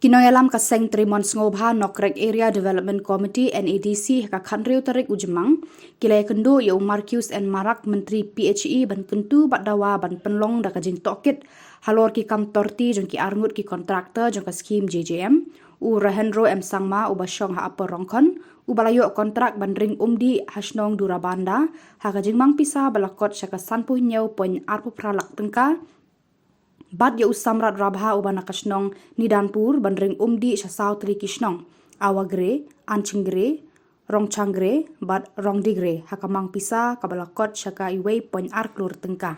Kinoyalam kaseng trimon ngobha nokrek Area Development Committee NADC ka khanreu tarik ujemang kilai kendo ya Marcus and Marak Menteri PHE ban kentu badawa ban penlong da kajing tokit halor ki kam torti jong ki arngut ki kontraktor jong ka skim JJM u Rahendro M Sangma u basyong ha apa rongkon u balayo kontrak ban ring umdi hasnong durabanda ha kajing mang pisa balakot syaka sanpuh nyau poin arpu pralak tengka Bad ya usamrat rabha ubana kasnong nidanpur bandring umdi syasau tri kisnong awagre anchingre rongchangre bad rongdigre hakamang pisa kabalakot syaka iwei poin arklur tengka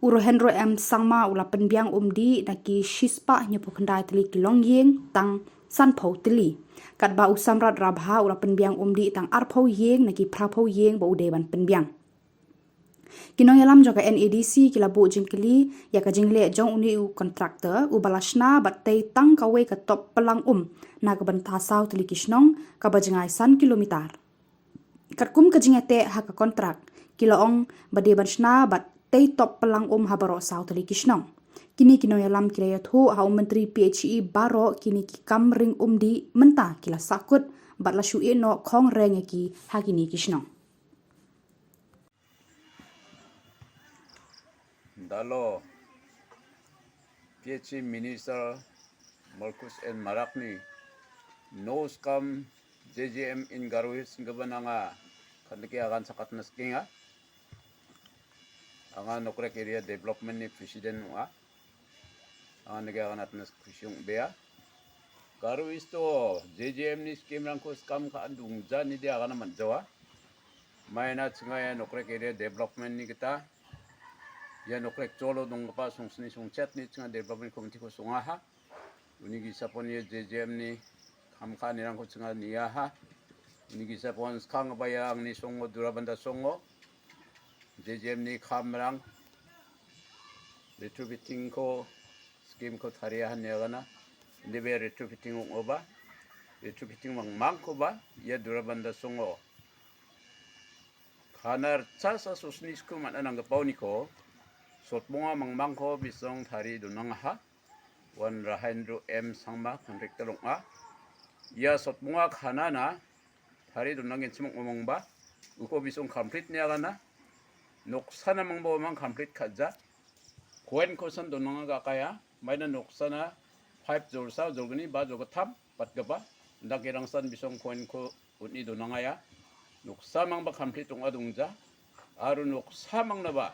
Urohendro M Sangma ula penbiang umdi naki shispa nyepu kendai teli kilongyeng tang sanpau teli katba usamrat rabha ula penbiang umdi tang arpau yeng naki prapau yeng ba udeban penbiang Kinong yalam joka NADC kila bu jingkeli ya ka jingle jong uni u kontraktor u balashna batai tang kawe ka top pelang na ka bantasau teli kisnong ka bajengai san kilometer. Katkum ka jingete ha ka kontrak kila ong bade banshna batai top pelang habaro sau teli kisnong. Kini kinong yalam kila yathu ha menteri PHE baro kini ki kamring di menta kila sakut batla syue no khong reng ki ha kini kisnong. Dalo PHE Minister Marcus N. Marakni no scam JJM in Garuhis ngabananga kaniki akan sakat naskinga anga nokrek area development ni presiden wa anga nege akan atnas kusyong bea Garuhis to JJM ni skim rangko scam ka andung jan ni dia akan manjawa maina tsingaya nokrek area development ni kita ya nokrek colo dong pa sungsni sungchat ni tsinga development committee ko sungaha unigi sapon ye JJM ni kamka nirang ko tsinga niyaha unigi sapon skang bayang ni songo durabanda songo JJM ni kamrang retrofitting ko scheme ko tariahan niyagana hindi ba retrofitting oba retrofitting mang ko ba ya durabanda songo kanar sa susnis ko man anang gapaw ni ko Sot bunga mangmangko bisong tari dunang ha wan Rahendro M Sangma kontraktor a ya sot bunga khanana tari dunangin simok momongba uko bisong complete niya kana noksana mangbo mang complete kaja koen kosan dunang ga kaya maina noksana 5 jorsa jorgani ba jogatam patgaba ndakirang san bisong koen ko utni dunangaya noksa mangba complete ong adungja aru noksa mangnaba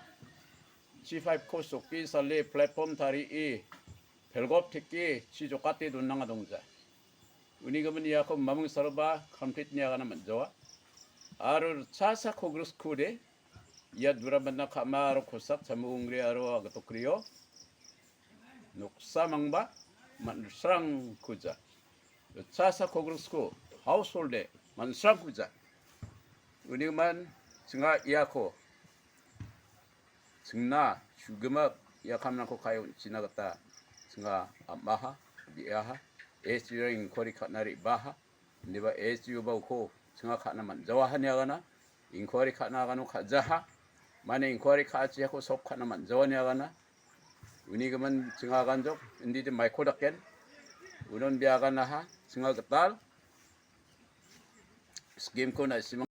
C5 코스기 살리 플랫폼 다리 이 별겁 특기 시조까지 돈나가 동자 우니가면 이야코 마뭉 서바 컴플리트 니아가나 먼저와 아르 차사 코그루스 쿠데 이야 두라반나 카마로 코삭 자무웅리 아로 아가토 크리오 녹사 망바 만스랑 쿠자 차사 코그루스 쿠 하우스홀데 만스랑 쿠자 우니가만 증아 이야코 증나 슈그막 약함나코 가요 지나갔다 증가 마하 디아하 에스유인 코리 카나리 바하 네바 에스유 바우코 증가 카나만 자와하냐가나 인코리 카나가노 카자하 만에 인코리 카지하고 속 카나만 자와냐가나 우니가만 증가 간적 인디드 마이코닥겐 우론 비아가나하 증가 갔달 스김 코나 시망